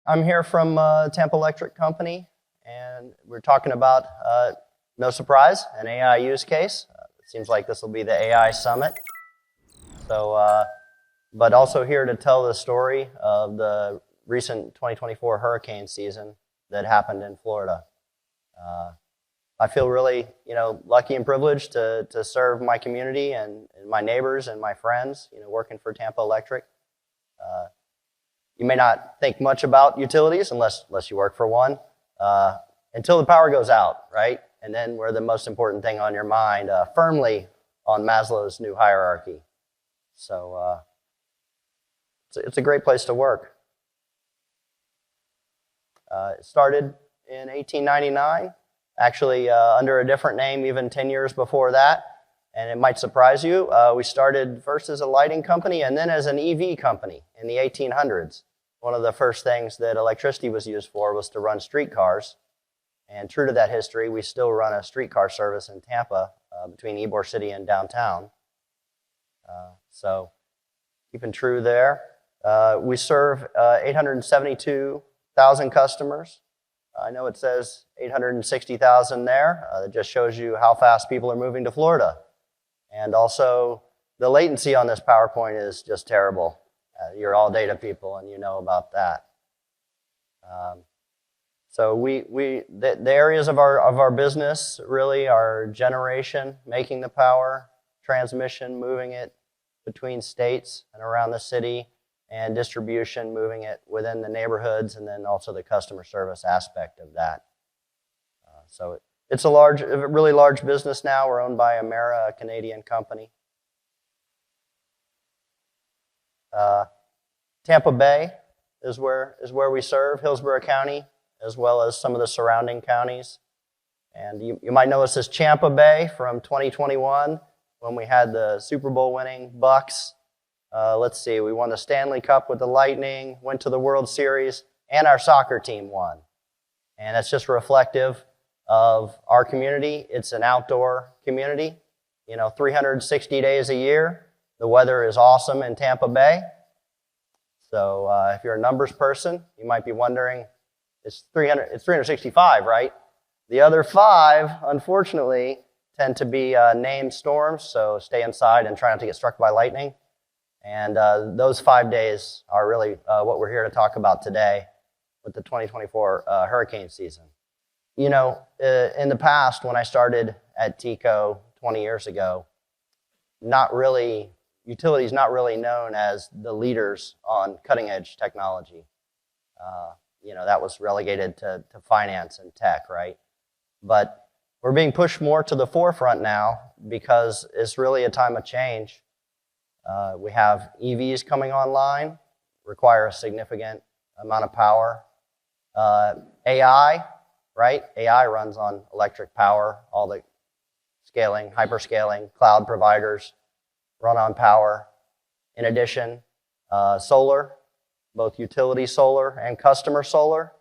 I'm here from Tampa Electric company, and we're talking about, no surprise, an AI use case. It seems like this will be the AI summit. So, but also here to tell the story of the recent 2024 hurricane season that happened in Florida. I feel really, lucky and privileged to serve my community and my neighbors and my friends, working for Tampa Electric. You may not think much about utilities unless you work for one, until the power goes out, right? And then we're the most important thing on your mind, firmly on Maslow's new hierarchy. So it's a great place to work. It started in 1899, actually under a different name even 10 years before that. And it might surprise you, we started first as a lighting company and then as an EV company in the 1800s. One of the first things that electricity was used for was to run streetcars. And true to that history, we still run a streetcar service in Tampa between Ybor City and downtown. So keeping true there. We serve 872,000 customers. I know it says 860,000 there. It just shows you how fast people are moving to Florida. And also, the latency on this PowerPoint is just terrible. You're all data people, and you know about that. So the areas of our business really are generation, making the power, transmission, moving it between states and around the city, and distribution, moving it within the neighborhoods, and then also the customer service aspect of that. So it's a really large business now. We're owned by Emera, a Canadian company. Tampa Bay is where we serve, Hillsborough County, as well as some of the surrounding counties. And you might know us as Tampa Bay from 2021 when we had the Super Bowl winning Bucks. Let's see, we won the Stanley Cup with the Lightning, went to the World Series, and our soccer team won. And that's just reflective of our community. It's an outdoor community, 360 days a year. The weather is awesome in Tampa Bay. So if you're a numbers person, you might be wondering, it's 365, right? The other 5, unfortunately, tend to be named storms, so stay inside and try not to get struck by lightning. And those 5 days are really what we're here to talk about today with the 2024 hurricane season. In the past, when I started at TECO 20 years ago, utilities not really known as the leaders on cutting-edge technology. That was relegated to finance and tech, right? But we're being pushed more to the forefront now because it's really a time of change. We have EVs coming online, require a significant amount of power. AI, right? AI runs on electric power. All the scaling, hyperscaling, cloud providers run on power. In addition, solar, both utility solar and customer solar.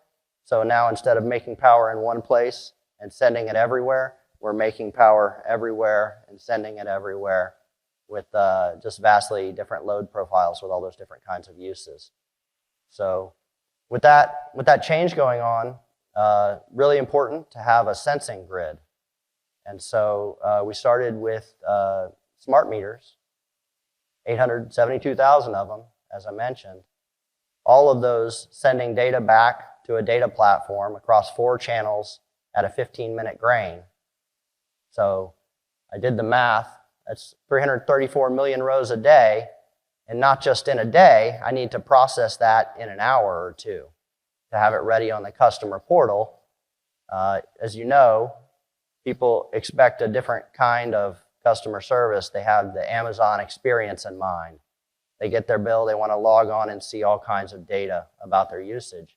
So now instead of making power in one place and sending it everywhere, we're making power everywhere and sending it everywhere with just vastly different load profiles with all those different kinds of uses. So with that change going on, really important to have a sensing grid. And so we started with smart meters, 872,000 of them, as I mentioned. All of those sending data back to a data platform across 4 channels at a 15-minute grain. So I did the math. That's 334 million rows a day. And not just in a day, I need to process that in an hour or 2 to have it ready on the customer portal. As you know, people expect a different kind of customer service. They have the Amazon experience in mind. They get their bill, they want to log on and see all kinds of data about their usage.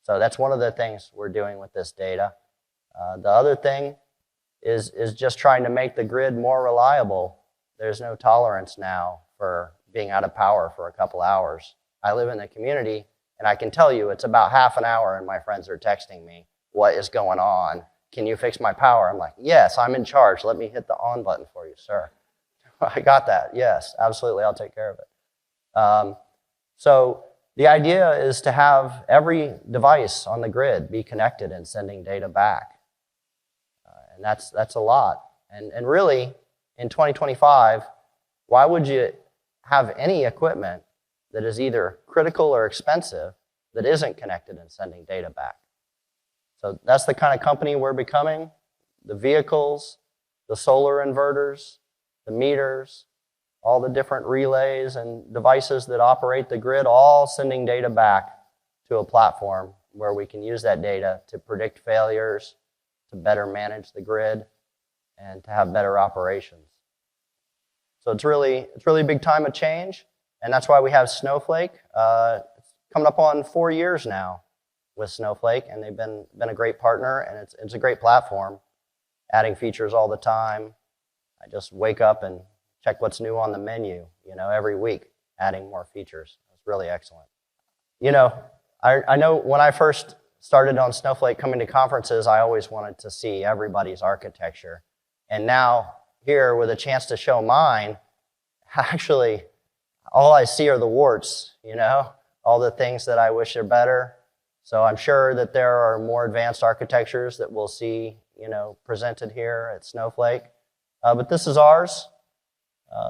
So that's one of the things we're doing with this data. The other thing is just trying to make the grid more reliable. There's no tolerance now for being out of power for a couple hours. I live in the community, and I can tell you it's about half an hour and my friends are texting me, what is going on? Can you fix my power? I'm like, yes, I'm in charge. Let me hit the on button for you, sir. I got that. Yes, absolutely. I'll take care of it. So the idea is to have every device on the grid be connected and sending data back. And that's a lot. And really, in 2025, why would you have any equipment that is either critical or expensive that isn't connected and sending data back? So that's the kind of company we're becoming. The vehicles, the solar inverters, the meters, all the different relays and devices that operate the grid, all sending data back to a platform where we can use that data to predict failures, to better manage the grid, and to have better operations. So it's really a big time of change, and that's why we have Snowflake. It's coming up on 4 years now with Snowflake, and they've been a great partner, and it's a great platform, adding features all the time. I just wake up and check what's new on the menu, every week, adding more features. It's really excellent. I know when I first started on Snowflake coming to conferences, I always wanted to see everybody's architecture. And now, here, with a chance to show mine, actually, all I see are the warts, all the things that I wish are better. So I'm sure that there are more advanced architectures that we'll see, presented here at Snowflake. But this is ours.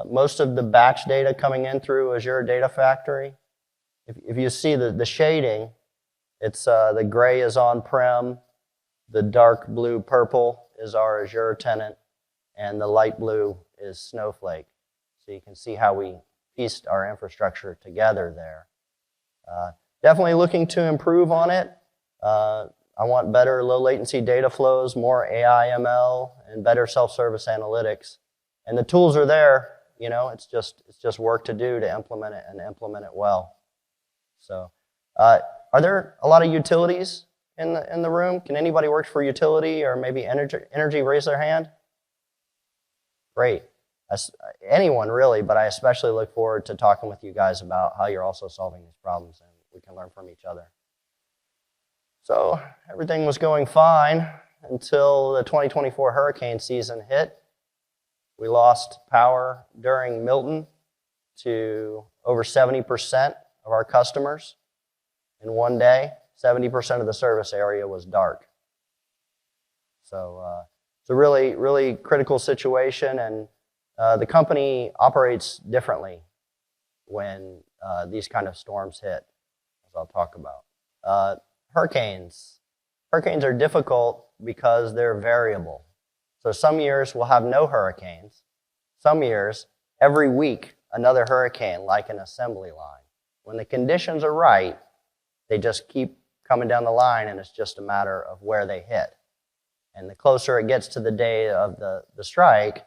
Most of the batch data coming in through Azure Data Factory. If you see the shading, it's the gray is on-prem, the dark blue purple is our Azure tenant, and the light blue is Snowflake. So you can see how we pieced our infrastructure together there. Definitely looking to improve on it. I want better low latency data flows, more AI ML, and better self-service analytics. And the tools are there, it's just work to do to implement it and implement it well. So, are there a lot of utilities in the room? Can anybody work for utility or maybe energy raise their hand? Great. Anyone really, but I especially look forward to talking with you guys about how you're also solving these problems, and we can learn from each other. So everything was going fine until the 2024 hurricane season hit. We lost power during Milton to over 70% of our customers in one day. 70% of the service area was dark. So it's a really, really critical situation, and the company operates differently when these kind of storms hit, as I'll talk about. Hurricanes. Hurricanes are difficult because they're variable. So some years we'll have no hurricanes. Some years, every week, another hurricane, like an assembly line. When the conditions are right, they just keep coming down the line, and it's just a matter of where they hit. And the closer it gets to the day of the strike,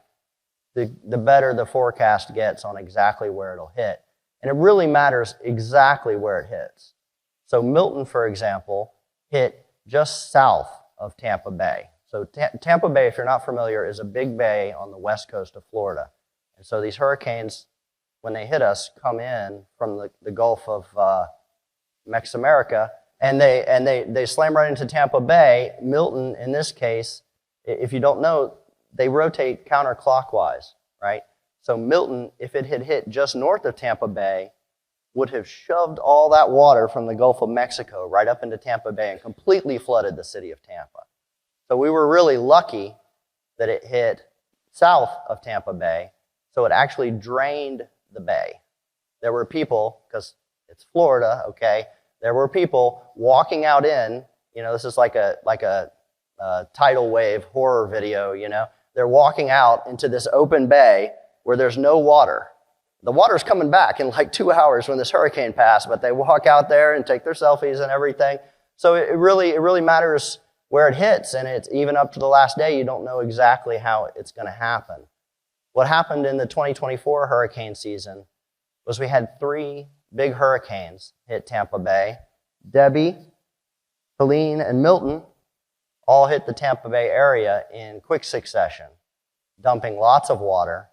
the better the forecast gets on exactly where it'll hit. And it really matters exactly where it hits. So Milton, for example, hit just south of Tampa Bay. So Tampa Bay, if you're not familiar, is a big bay on the west coast of Florida. And so these hurricanes, when they hit us, come in from the Gulf of Mexico, and they slam right into Tampa Bay. Milton, in this case, if you don't know, they rotate counterclockwise, right? So Milton, if it had hit just north of Tampa Bay, would have shoved all that water from the Gulf of Mexico right up into Tampa Bay and completely flooded the city of Tampa. So we were really lucky that it hit south of Tampa Bay, so it actually drained the bay. There were people, because it's Florida, okay, there were people walking out in, this is like a tidal wave horror video, They're walking out into this open bay where there's no water. The water's coming back in like 2 hours when this hurricane passed, but they walk out there and take their selfies and everything. So it really matters where it hits, and it's even up to the last day, you don't know exactly how it's going to happen. What happened in the 2024 hurricane season was we had 3 big hurricanes hit Tampa Bay. Debbie, Helene, and Milton all hit the Tampa Bay area in quick succession, dumping lots of water.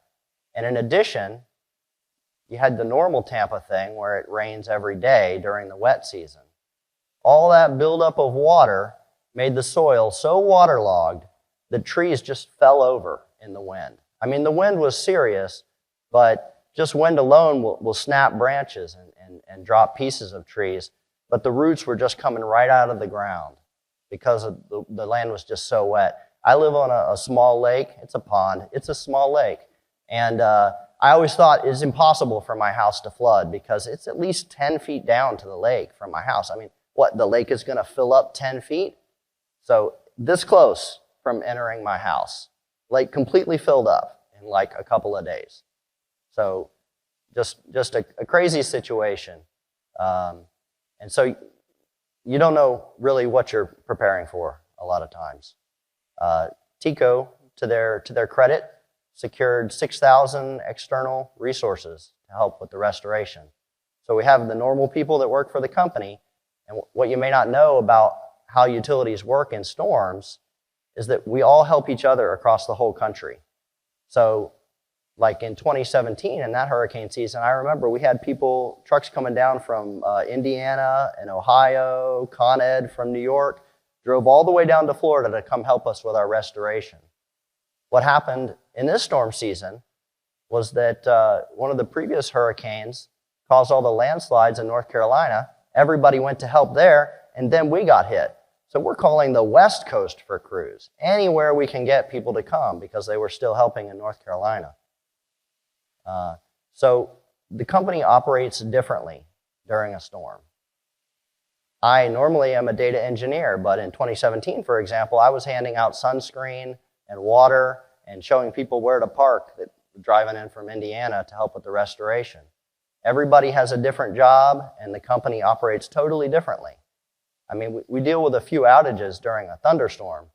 And in addition, you had the normal Tampa thing where it rains every day during the wet season. All that buildup of water made the soil so waterlogged that trees just fell over in the wind. I mean, the wind was serious, but just wind alone will snap branches and drop pieces of trees, but the roots were just coming right out of the ground because of the land was just so wet. I live on a small lake. It's a pond. It's a small lake. And I always thought it's impossible for my house to flood because it's at least 10 feet down to the lake from my house. I mean, what, the lake is going to fill up 10 feet? So this close from entering my house, lake completely filled up in like a couple of days. So just a crazy situation. And so you don't know really what you're preparing for a lot of times. TECO, to their credit, secured 6,000 external resources to help with the restoration. So we have the normal people that work for the company, and what you may not know about how utilities work in storms is that we all help each other across the whole country. So like in 2017, in that hurricane season, I remember we had trucks coming down from Indiana and Ohio, Con Ed from New York, drove all the way down to Florida to come help us with our restoration. What happened in this storm season was that one of the previous hurricanes caused all the landslides in North Carolina. Everybody went to help there, and then we got hit. So we're calling the West Coast for crews, anywhere we can get people to come because they were still helping in North Carolina. So the company operates differently during a storm. I normally am a data engineer, but in 2017, for example, I was handing out sunscreen and water and showing people where to park that were driving in from Indiana to help with the restoration. Everybody has a different job, and the company operates totally differently. I mean, we deal with a few outages during a thunderstorm,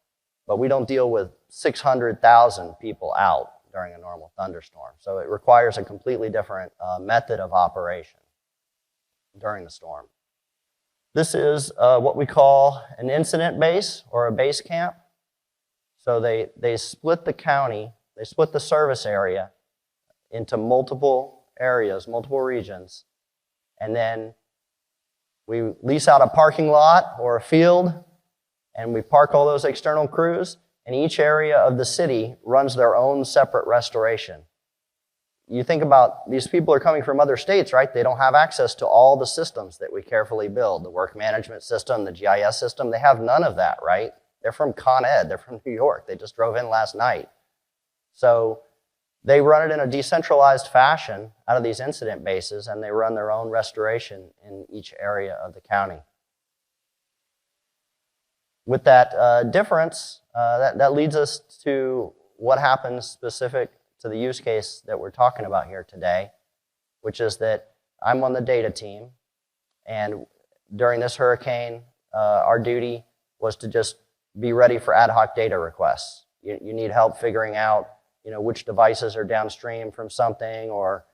but we don't deal with 600,000 people out during a normal thunderstorm. So it requires a completely different method of operation during the storm. This is what we call an incident base or a base camp. So they split the county, they split the service area into multiple areas, multiple regions, and then we lease out a parking lot or a field, and we park all those external crews, and each area of the city runs their own separate restoration. You think about these people are coming from other states, right? They don't have access to all the systems that we carefully build, the work management system, the GIS system. They have none of that, right? They're from Con Ed, they're from New York. They just drove in last night. So they run it in a decentralized fashion out of these incident bases, and they run their own restoration in each area of the county. With that difference, that leads us to what happens specific to the use case that we're talking about here today, which is that I'm on the data team, and during this hurricane, our duty was to just be ready for ad hoc data requests. You need help figuring out, which devices are downstream from something, or,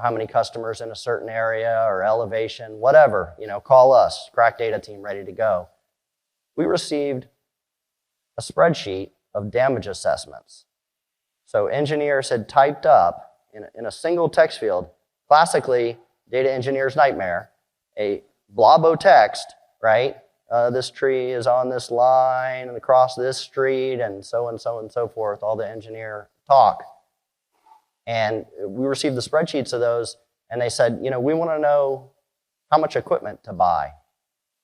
how many customers in a certain area, or elevation, whatever, call us, crack data team ready to go. We received a spreadsheet of damage assessments. So engineers had typed up in a single text field, classically data engineer's nightmare, a blob of text, right? This tree is on this line and across this street and so and so and so forth, all the engineer talk. And we received the spreadsheets of those, and they said, we want to know how much equipment to buy.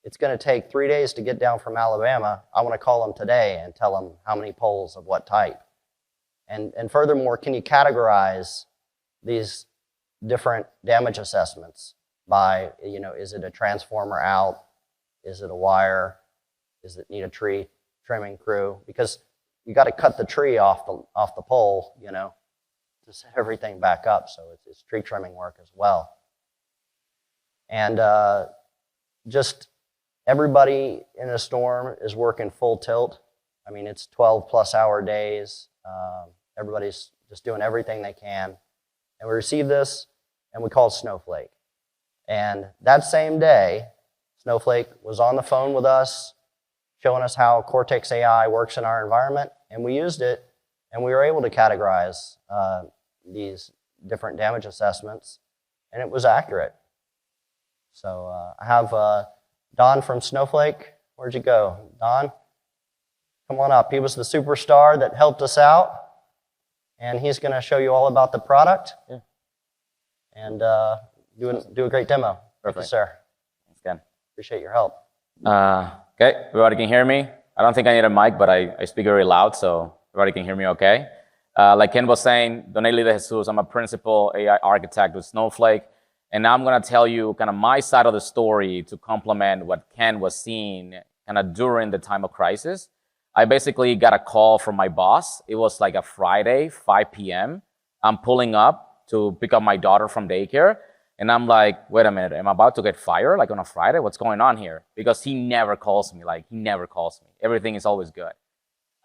It's going to take 3 days to get down from Alabama. I want to call them today and tell them how many poles of what type. And furthermore, can you categorize these different damage assessments by, is it a transformer out? Is it a wire? Does it need a tree trimming crew? Because you got to cut the tree off the pole, to set everything back up. So it's tree trimming work as well. And just everybody in a storm is working full tilt. I mean, it's 12+ hour days. Everybody's just doing everything they can. And we received this, and we called Snowflake. And that same day, Snowflake was on the phone with us, showing us how Cortex AI works in our environment, and we used it, and we were able to categorize these different damage assessments, and it was accurate. So I have Don from Snowflake. Where'd you go? Don, come on up. He was the superstar that helped us out, and he's going to show you all about the product. Yeah. and do a great demo. Thank you, sir. Thanks again. Appreciate your help. Okay, everybody can hear me? I don't think I need a mic, but I speak very loud, so everybody can hear me okay? Like Ken was saying, Donelli de Jesus, I'm a principal AI architect with Snowflake, and now I'm gonna tell you kind of my side of the story to complement what Ken was seeing kind of during the time of crisis. I basically got a call from my boss. It was like a Friday, 5 p.m. I'm pulling up to pick up my daughter from daycare, and I'm like, wait a minute, am I about to get fired like on a Friday? What's going on here? Because he never calls me, he never calls me. Everything is always good.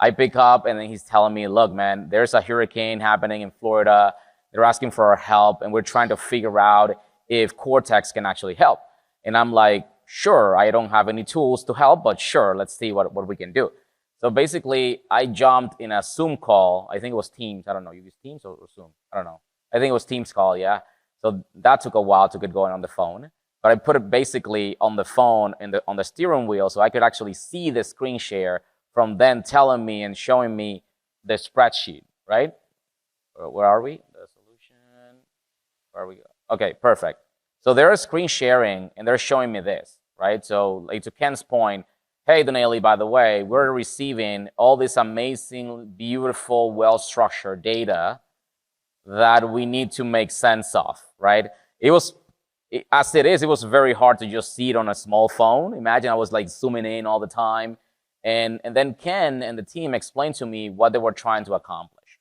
I pick up and then he's telling me, look, man, there's a hurricane happening in Florida. They're asking for our help and we're trying to figure out if Cortex can actually help. And I'm like, sure, I don't have any tools to help, but sure, let's see what we can do. So basically, I jumped in a Zoom call. I think it was Teams. I don't know, you use Teams or Zoom? I don't know. I think it was Teams call, yeah. So that took a while to get going on the phone. But I put it basically on the phone on the steering wheel so I could actually see the screen share from then telling me and showing me the spreadsheet, right? Where are we? The solution, where are we? Okay, perfect. So they're screen sharing and they're showing me this, right? So like to Ken's point, hey, Donelli, by the way, we're receiving all this amazing, beautiful, well-structured data that we need to make sense of, right? It was very hard to just see it on a small phone. Imagine I was like zooming in all the time. And then Ken and the team explained to me what they were trying to accomplish.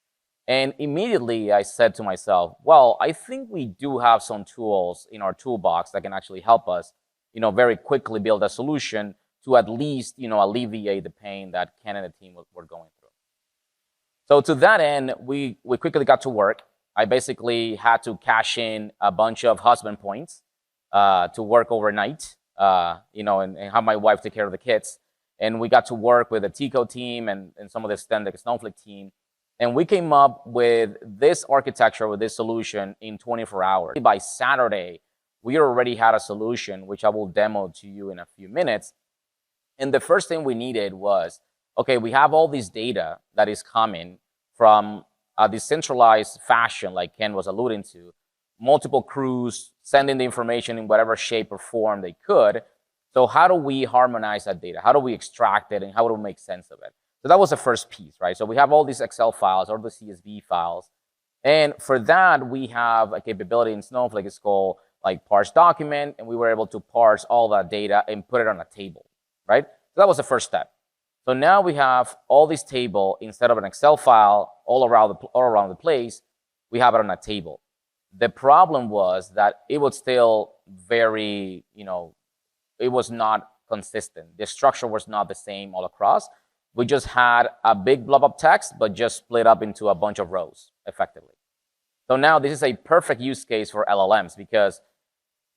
And immediately I said to myself, well, I think we do have some tools in our toolbox that can actually help us, very quickly build a solution to at least, alleviate the pain that Ken and the team were going through. So to that end, we quickly got to work. I basically had to cash in a bunch of husband points to work overnight, and have my wife take care of the kids. And we got to work with the TECO team and some of the extended Snowflake team. And we came up with this architecture, with this solution in 24 hours. By Saturday, we already had a solution, which I will demo to you in a few minutes. And the first thing we needed was, okay, we have all this data that is coming from a decentralized fashion, like Ken was alluding to, multiple crews sending the information in whatever shape or form they could. So how do we harmonize that data? How do we extract it and how do we make sense of it? So that was the first piece, right? So we have all these Excel files or the CSV files. And for that, we have a capability in Snowflake. It's called like parse document. And we were able to parse all that data and put it on a table, right? So that was the first step. So now we have all this table, instead of an Excel file all around the place, we have it on a table. The problem was that it was still very, it was not consistent. The structure was not the same all across. We just had a big blob of text, but just split up into a bunch of rows, effectively. So now this is a perfect use case for LLMs, because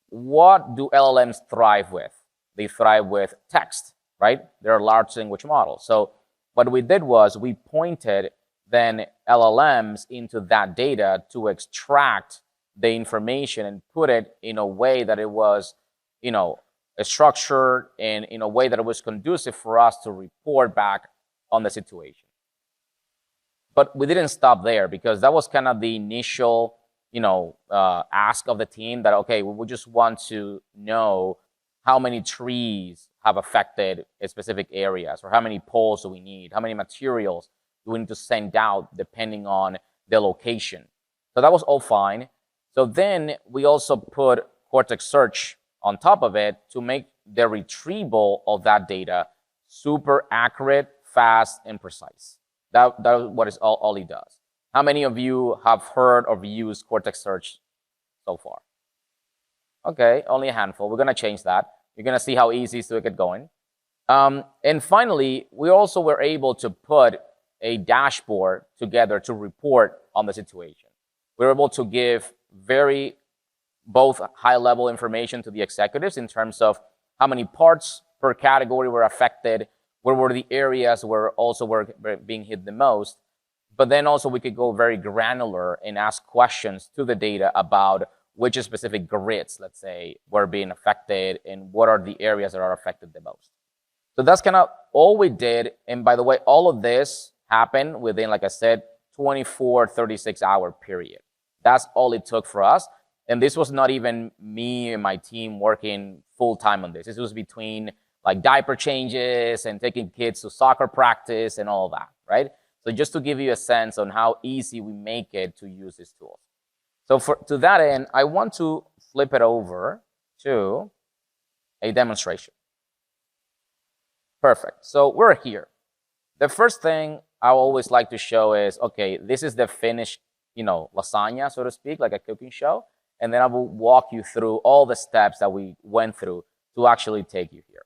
what do LLMs thrive with? They thrive with text, right? They're large language models. So what we did was we pointed then LLMs into that data to extract the information and put it in a way that it was, structured and in a way that it was conducive for us to report back on the situation. But we didn't stop there, because that was kind of the initial, ask of the team that, okay, we just want to know how many trees have affected specific areas, or how many poles do we need, how many materials do we need to send out depending on the location. So that was all fine. So then we also put Cortex Search on top of it to make the retrieval of that data super accurate, fast, and precise. That is what is all it does. How many of you have heard or used Cortex Search so far? Okay, only a handful. We're going to change that. You're going to see how easy it is to get going. And finally, we also were able to put a dashboard together to report on the situation. We were able to give both high-level information to the executives in terms of how many parts per category were affected, where were the areas where also were being hit the most. But then also we could go very granular and ask questions to the data about which specific grids, let's say, were being affected and what are the areas that are affected the most. So that's kind of all we did. And by the way, all of this happened within, like I said, 24, 36-hour period. That's all it took for us. And this was not even me and my team working full time on this. This was between like diaper changes and taking kids to soccer practice and all that, right? So just to give you a sense on how easy we make it to use these tools. So to that end, I want to flip it over to a demonstration. Perfect. So we're here. The first thing I always like to show is, okay, this is the finished, lasagna, so to speak, like a cooking show. And then I will walk you through all the steps that we went through to actually take you here.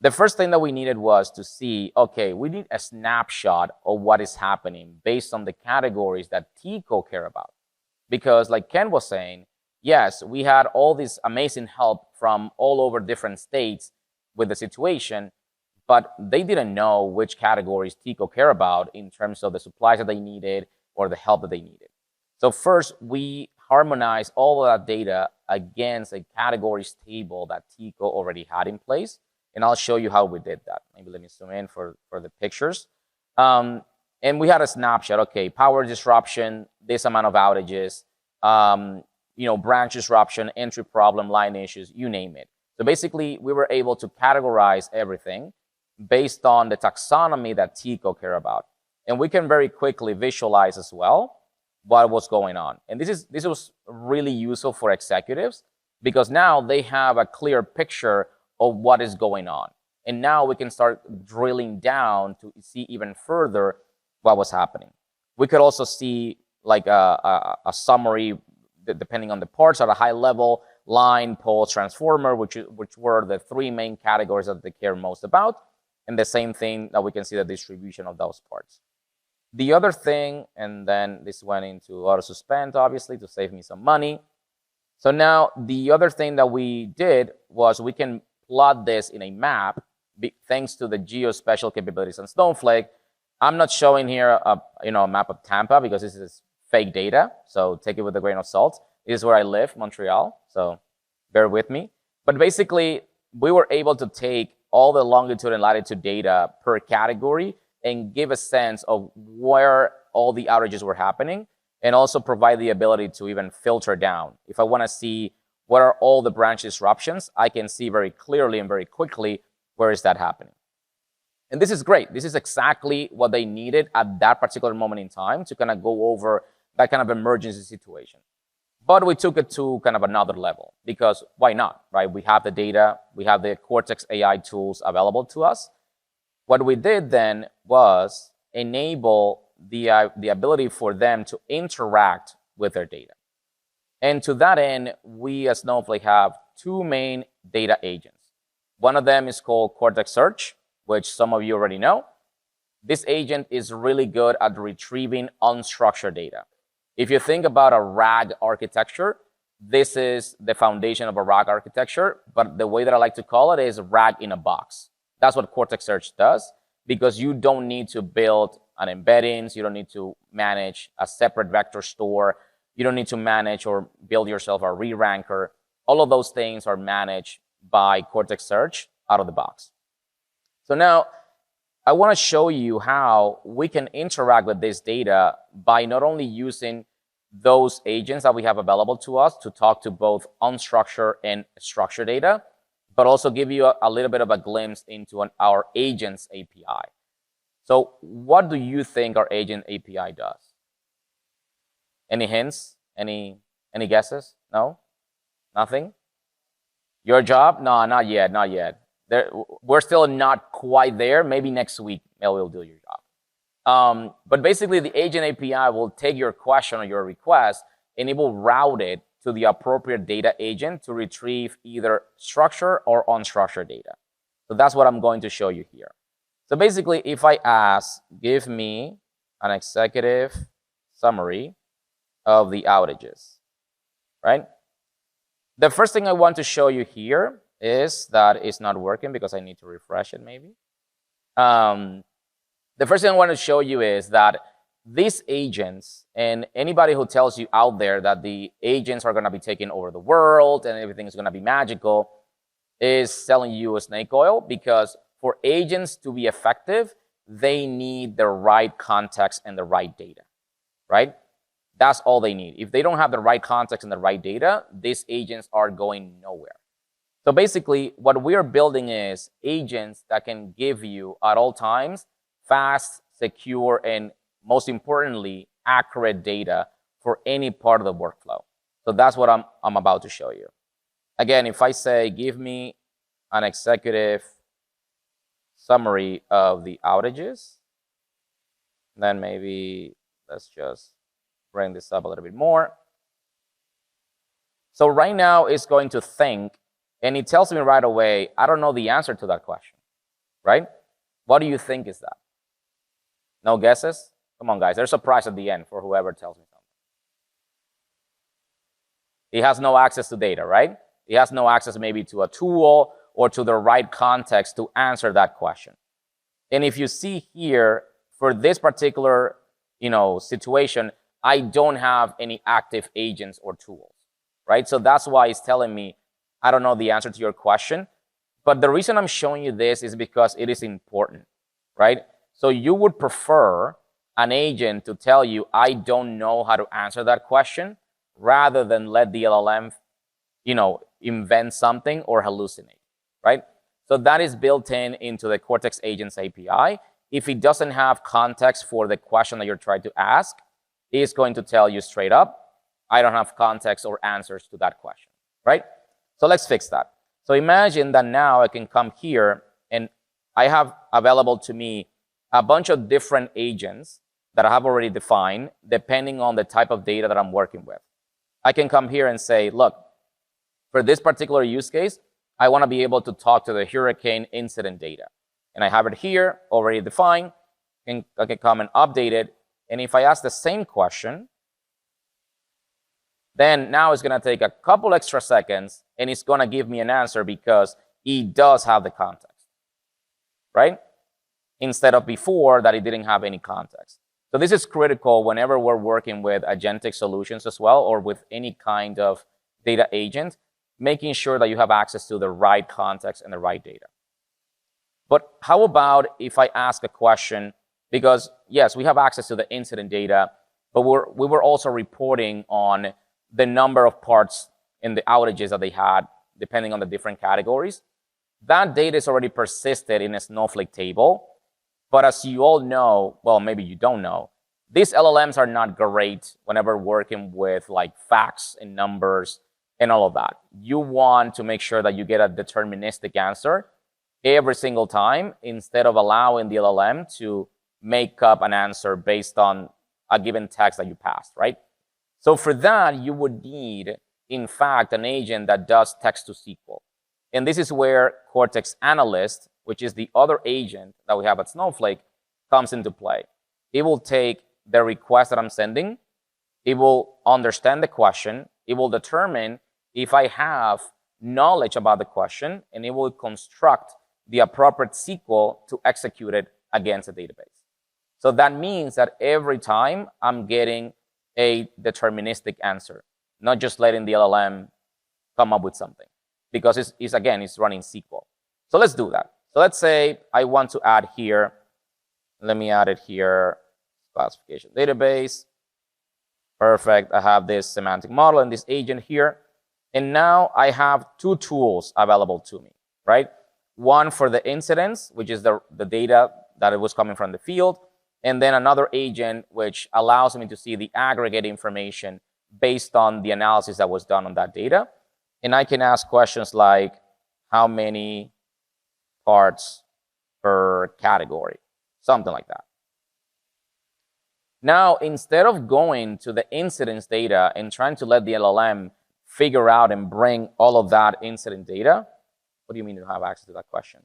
The first thing that we needed was to see, okay, we need a snapshot of what is happening based on the categories that TECO care about. Because like Ken was saying, yes, we had all this amazing help from all over different states with the situation, but they didn't know which categories TECO care about in terms of the supplies that they needed or the help that they needed. So first, we harmonize all of that data against a categories table that TECO already had in place. And I'll show you how we did that. Maybe let me zoom in for the pictures. And we had a snapshot, okay, power disruption, this amount of outages, branch disruption, entry problem, line issues, you name it. So basically, we were able to categorize everything based on the taxonomy that TECO care about. And we can very quickly visualize as well what was going on. And this was really useful for executives because now they have a clear picture of what is going on. And now we can start drilling down to see even further what was happening. We could also see like a summary depending on the parts at a high level, line, pulse, transformer, which were the three main categories that they care most about. And the same thing that we can see the distribution of those parts. The other thing, and then this went into auto suspend, obviously, to save me some money. So now the other thing that we did was we can plot this in a map thanks to the geospatial capabilities on Snowflake. I'm not showing here a map of Tampa because this is fake data, so take it with a grain of salt. This is where I live, Montreal, so bear with me. But basically, we were able to take all the longitude and latitude data per category and give a sense of where all the outages were happening and also provide the ability to even filter down. If I want to see what are all the branch disruptions, I can see very clearly and very quickly where is that happening. And this is great. This is exactly what they needed at that particular moment in time to kind of go over that kind of emergency situation. But we took it to kind of another level because why not, right? We have the data, we have the Cortex AI tools available to us. What we did then was enable the ability for them to interact with their data. And to that end, we at Snowflake have two main data agents. One of them is called Cortex Search, which some of you already know. This agent is really good at retrieving unstructured data. If you think about a RAG architecture, this is the foundation of a RAG architecture, but the way that I like to call it is RAG in a box. That's what Cortex Search does, because you don't need to build an embeddings, you don't need to manage a separate vector store, you don't need to manage or build yourself a re-ranker. All of those things are managed by Cortex Search out of the box. So now, I want to show you how we can interact with this data by not only using those agents that we have available to us to talk to both unstructured and structured data, but also give you a little bit of a glimpse into our agents API. So what do you think our agent API does? Any hints? Any guesses? No? Nothing? Your job? No, not yet, not yet. We're still not quite there. Maybe next week, we'll do your job. But basically, the agent API will take your question or your request, and it will route it to the appropriate data agent to retrieve either structured or unstructured data. So that's what I'm going to show you here. So basically, if I ask, give me an executive summary of the outages, right? The first thing I want to show you here is that it's not working because I need to refresh it maybe. The first thing I want to show you is that these agents, and anybody who tells you out there that the agents are going to be taking over the world and everything is going to be magical, is selling you a snake oil, because for agents to be effective, they need the right context and the right data, right? That's all they need. If they don't have the right context and the right data, these agents are going nowhere. So basically, what we're building is agents that can give you, at all times, fast, secure, and most importantly, accurate data for any part of the workflow. So that's what I'm about to show you. Again, if I say, give me an executive summary of the outages, then maybe let's just bring this up a little bit more. So right now it's going to think, and it tells me right away, I don't know the answer to that question, right? What do you think is that? No guesses? Come on, guys. There's a prize at the end for whoever tells me something. He has no access to data, right? He has no access maybe to a tool or to the right context to answer that question. And if you see here, for this particular situation, I don't have any active agents or tools, right? So that's why it's telling me, I don't know the answer to your question. But the reason I'm showing you this is because it is important, right? So you would prefer an agent to tell you, I don't know how to answer that question, rather than let the LLM, invent something or hallucinate, right? So that is built into the Cortex Agents API. If it doesn't have context for the question that you're trying to ask, it's going to tell you straight up, I don't have context or answers to that question, right? So let's fix that. So imagine that now I can come here and I have available to me a bunch of different agents that I have already defined depending on the type of data that I'm working with. I can come here and say, look, for this particular use case, I want to be able to talk to the hurricane incident data. And I have it here already defined, and I can come and update it. And if I ask the same question, then now it's going to take a couple extra seconds, and it's going to give me an answer because it does have the context, right? Instead of before that it didn't have any context. So this is critical whenever we're working with agentic solutions as well, or with any kind of data agent, making sure that you have access to the right context and the right data. But how about if I ask a question, because yes, we have access to the incident data, but we were also reporting on the number of parts in the outages that they had, depending on the different categories. That data is already persisted in a Snowflake table. But as you all know, well, maybe you don't know, these LLMs are not great whenever working with like facts and numbers and all of that. You want to make sure that you get a deterministic answer every single time, instead of allowing the LLM to make up an answer based on a given text that you passed, right? So for that, you would need, in fact, an agent that does text to SQL. And this is where Cortex Analyst, which is the other agent that we have at Snowflake, comes into play. It will take the request that I'm sending, it will understand the question, it will determine if I have knowledge about the question, and it will construct the appropriate SQL to execute it against a database. So that means that every time I'm getting a deterministic answer, not just letting the LLM come up with something, because it's running SQL. So let's do that. So let's say I want to add here, let me add it here, classification database. Perfect, I have this semantic model and this agent here. And now I have two tools available to me, right? One for the incidents, which is the data that it was coming from the field, and then another agent which allows me to see the aggregate information based on the analysis that was done on that data. And I can ask questions like, how many parts per category, something like that. Now, instead of going to the incidence data and trying to let the LLM figure out and bring all of that incident data, what do you mean you don't have access to that question?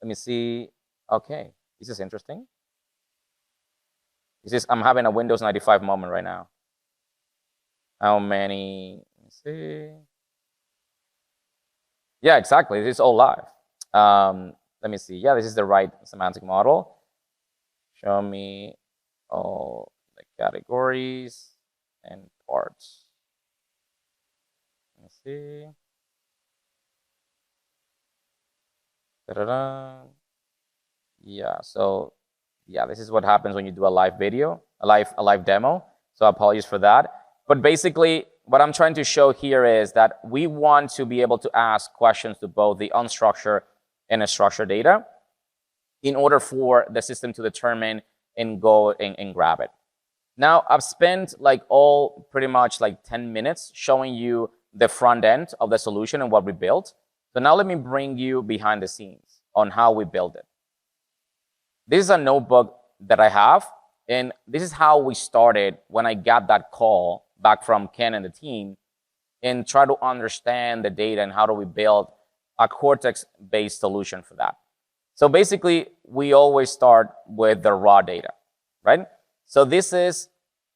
Let me see. Okay, this is interesting. I'm having a Windows 95 moment right now. How many? Let me see. Yeah, exactly. This is all live. Let me see. Yeah, this is the right semantic model. Show me all the categories and parts. Let me see. Ta-da-da. Yeah, so yeah, this is what happens when you do a live video, a live demo. So apologies for that. But basically, what I'm trying to show here is that we want to be able to ask questions to both the unstructured and structured data in order for the system to determine and go and grab it. Now, I've spent pretty much 10 minutes showing you the front end of the solution and what we built. So now let me bring you behind the scenes on how we build it. This is a notebook that I have, and this is how we started when I got that call back from Ken and the team and try to understand the data and how do we build a Cortex-based solution for that. So basically, we always start with the raw data, right? So this is,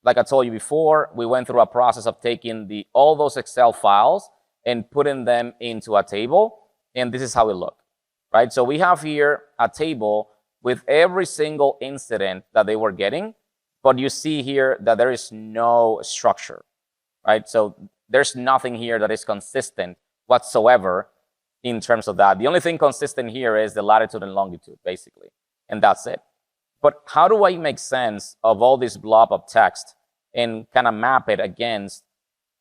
like I told you before, we went through a process of taking all those Excel files and putting them into a table, and this is how it looked, right? So we have here a table with every single incident that they were getting, but you see here that there is no structure, right? So there's nothing here that is consistent whatsoever in terms of that. The only thing consistent here is the latitude and longitude, basically, and that's it. But how do I make sense of all this blob of text and kind of map it against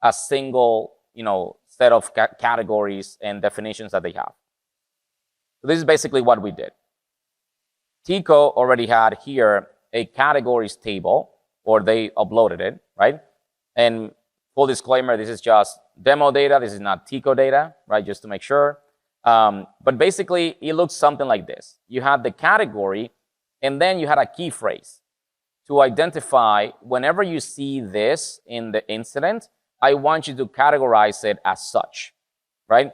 a single, set of categories and definitions that they have? So this is basically what we did. TECO already had here a categories table, or they uploaded it, right? And full disclaimer, this is just demo data. This is not TECO data, right? Just to make sure. But basically, it looks something like this. You had the category, and then you had a key phrase to identify whenever you see this in the incident, I want you to categorize it as such, right?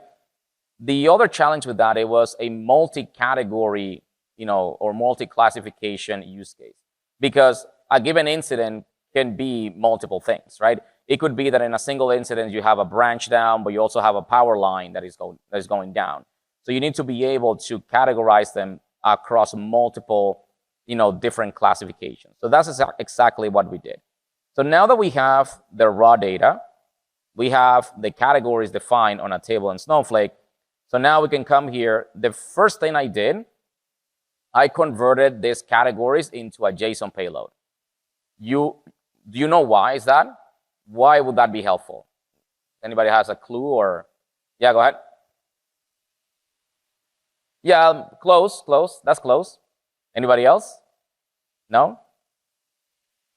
The other challenge with that, it was a multi-category, or multi-classification use case, because a given incident can be multiple things, right? It could be that in a single incident, you have a branch down, but you also have a power line that is going down. So you need to be able to categorize them across multiple, different classifications. So that's exactly what we did. So now that we have the raw data, we have the categories defined on a table in Snowflake. So now we can come here. The first thing I did, I converted these categories into a JSON payload. Do you know why is that? Why would that be helpful? Anybody has a clue or? Yeah, go ahead. Yeah, close. That's close. Anybody else? No?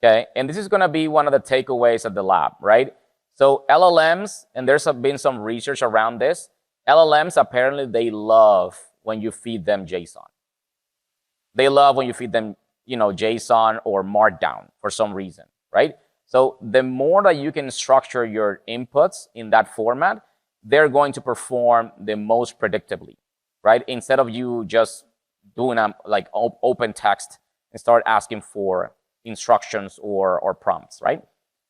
Okay, and this is going to be one of the takeaways of the lab, right? So LLMs, and there's been some research around this, LLMs apparently they love when you feed them JSON. They love when you feed them, JSON or Markdown for some reason, right? So the more that you can structure your inputs in that format, they're going to perform the most predictably, right? Instead of you just doing open text and start asking for instructions or prompts, right?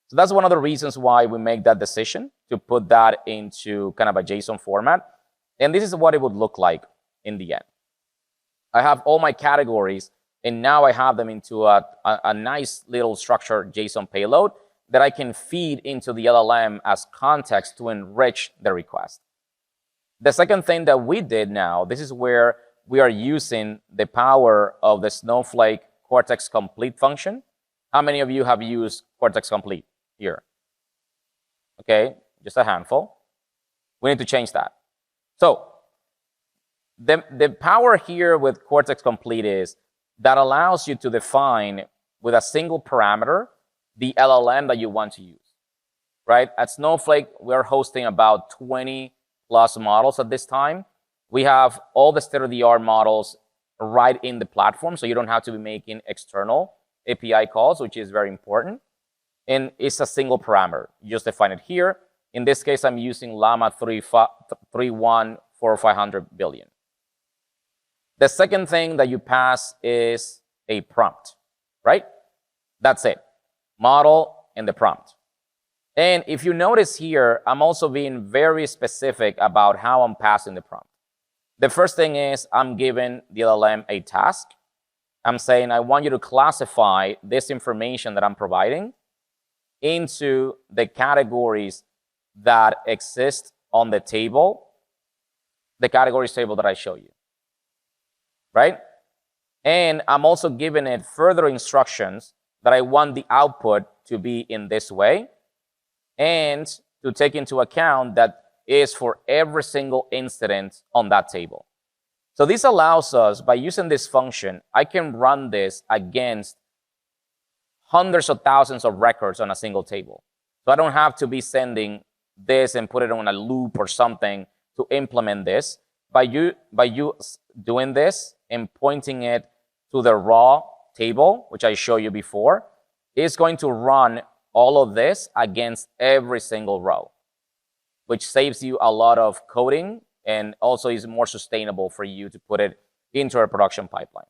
So that's one of the reasons why we make that decision to put that into kind of a JSON format. And this is what it would look like in the end. I have all my categories, and now I have them into a nice little structured JSON payload that I can feed into the LLM as context to enrich the request. The second thing that we did now, this is where we are using the power of the Snowflake Cortex Complete function. How many of you have used Cortex Complete here? Okay, just a handful. We need to change that. So the power here with Cortex Complete is that allows you to define with a single parameter the LLM that you want to use, right? At Snowflake, we're hosting about 20 plus models at this time. We have all the state-of-the-art models right in the platform, so you don't have to be making external API calls, which is very important. And it's a single parameter. You just define it here. In this case, I'm using Llama 3140500 billion. The second thing that you pass is a prompt, right? That's it. Model and the prompt. And if you notice here, I'm also being very specific about how I'm passing the prompt. The first thing is I'm giving the LLM a task. I'm saying I want you to classify this information that I'm providing into the categories that exist on the table, the categories table that I show you, right? And I'm also giving it further instructions that I want the output to be in this way, and to take into account that is for every single incident on that table. So this allows us, by using this function, I can run this against hundreds of thousands of records on a single table. So I don't have to be sending this and put it on a loop or something to implement this. By you doing this and pointing it to the raw table, which I showed you before, it's going to run all of this against every single row, which saves you a lot of coding and also is more sustainable for you to put it into a production pipeline.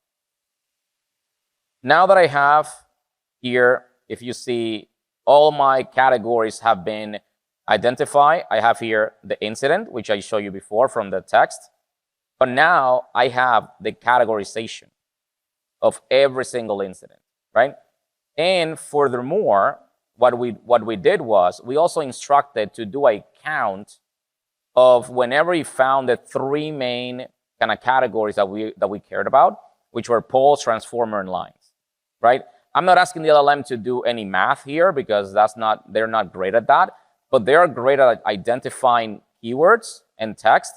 Now that I have here, if you see, all my categories have been identified. I have here the incident, which I showed you before from the text. But now I have the categorization of every single incident, right? And furthermore, what we did was we also instructed to do a count of whenever we found the three main kind of categories that we cared about, which were polls, transformer, and lines, right? I'm not asking the LLM to do any math here because they're not great at that, but they are great at identifying keywords and text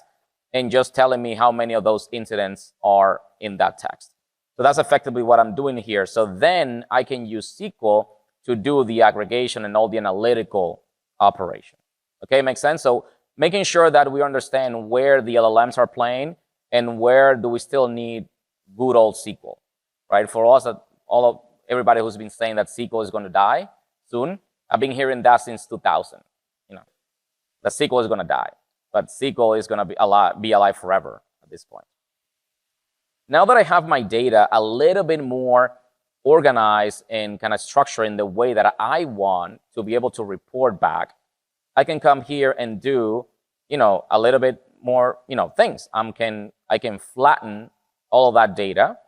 and just telling me how many of those incidents are in that text. So that's effectively what I'm doing here. So then I can use SQL to do the aggregation and all the analytical operation. Okay, makes sense? So making sure that we understand where the LLMs are playing and where do we still need good old SQL, right? For us, everybody who's been saying that SQL is going to die soon, I've been hearing that since 2000. The SQL is going to die, but SQL is going to be alive forever at this point. Now that I have my data a little bit more organized and kind of structured in the way that I want to be able to report back, I can come here and do, a little bit more, things. I can flatten all of that data,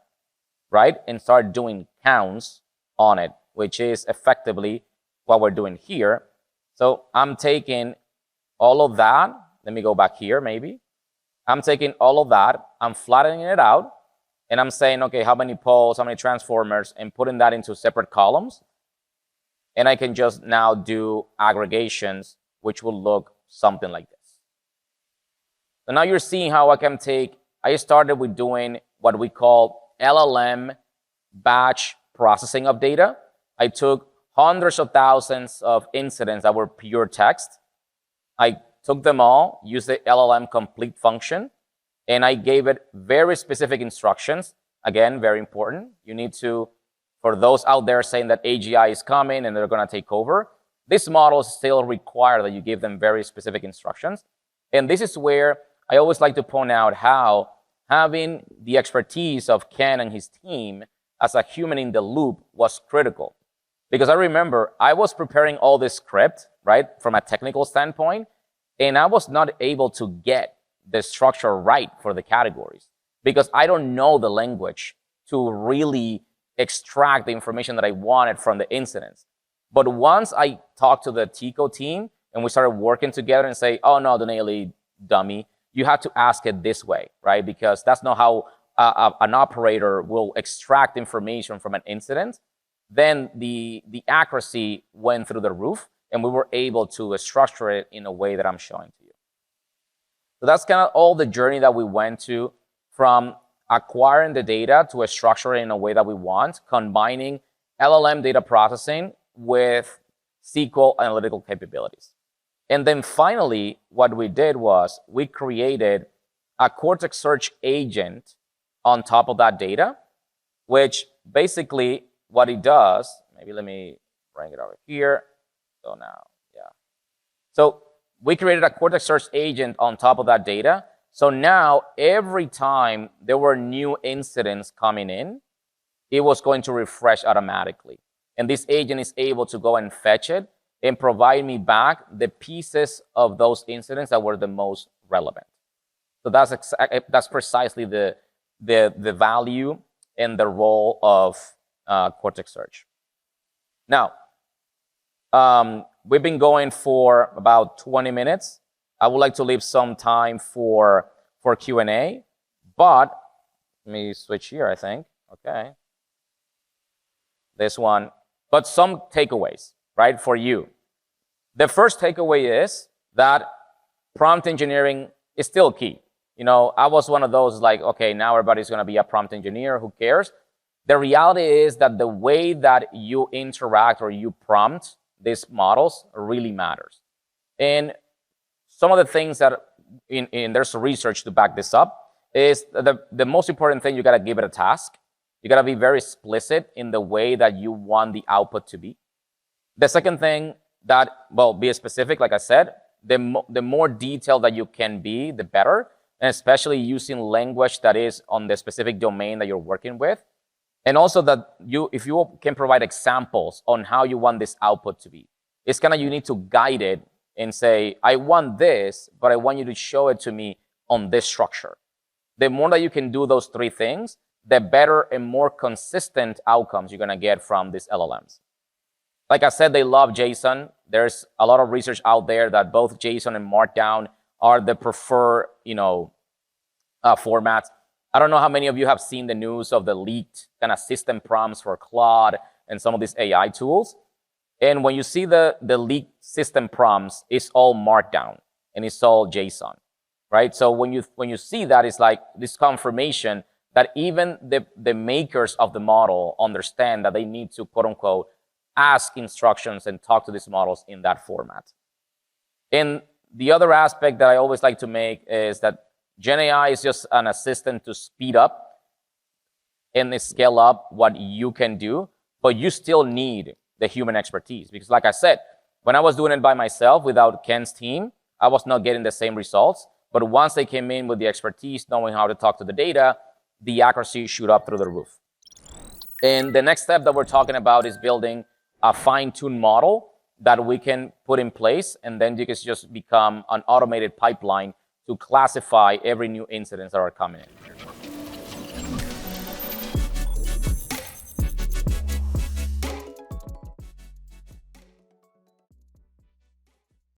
right, and start doing counts on it, which is effectively what we're doing here. So I'm taking all of that. Let me go back here, maybe. I'm taking all of that, I'm flattening it out, and I'm saying, okay, how many polls, how many transformers, and putting that into separate columns. And I can just now do aggregations, which will look something like this. So now you're seeing how I started with doing what we call LLM batch processing of data. I took hundreds of thousands of incidents that were pure text. I took them all, used the LLM complete function, and I gave it very specific instructions. Again, very important. You need to, for those out there saying that AGI is coming and they're going to take over, these models still require that you give them very specific instructions. And this is where I always like to point out how having the expertise of Ken and his team as a human in the loop was critical. Because I remember I was preparing all this script, right, from a technical standpoint, and I was not able to get the structure right for the categories because I don't know the language to really extract the information that I wanted from the incidents. But once I talked to the TECO team and we started working together and say, oh no, Donelli, dummy, you have to ask it this way, right? Because that's not how an operator will extract information from an incident. Then the accuracy went through the roof and we were able to structure it in a way that I'm showing to you. So that's kind of all the journey that we went to, from acquiring the data to structure it in a way that we want, combining LLM data processing with SQL analytical capabilities. And then finally, what we did was we created a Cortex search agent on top of that data, which basically what it does, maybe let me bring it over here. So now, yeah. So we created a Cortex search agent on top of that data. So now every time there were new incidents coming in, it was going to refresh automatically. And this agent is able to go and fetch it and provide me back the pieces of those incidents that were the most relevant. So that's precisely the value and the role of Cortex Search. Now, we've been going for about 20 minutes. I would like to leave some time for Q&A, but let me switch here, I think. Okay. This one But some takeaways, right, for you. The first takeaway is that prompt engineering is still key. I was one of those like, okay, now everybody's going to be a prompt engineer. Who cares? The reality is that the way that you interact or you prompt these models really matters. And some of the things that there's research to back this up is the most important thing, you got to give it a task. You got to be very explicit in the way that you want the output to be. The second thing be specific, like I said, the more detailed that you can be, the better, and especially using language that is on the specific domain that you're working with. And also that if you can provide examples on how you want this output to be, it's kind of, you need to guide it and say, I want this, but I want you to show it to me on this structure. The more that you can do those three things, the better and more consistent outcomes you're going to get from these LLMs. Like I said, they love JSON. There's a lot of research out there that both JSON and Markdown are the preferred, formats. I don't know how many of you have seen the news of the leaked kind of system prompts for Claude and some of these AI tools. And when you see the leaked system prompts, it's all Markdown and it's all JSON, right? So when you see that, it's like this confirmation that even the makers of the model understand that they need to, quote unquote, ask instructions and talk to these models in that format. And the other aspect that I always like to make is that Gen AI is just an assistant to speed up and scale up what you can do, but you still need the human expertise. Because like I said, when I was doing it by myself without Ken's team, I was not getting the same results. But once they came in with the expertise, knowing how to talk to the data, the accuracy shoot up through the roof. And the next step that we're talking about is building a fine-tuned model that we can put in place, and then you can just become an automated pipeline to classify every new incidents that are coming in.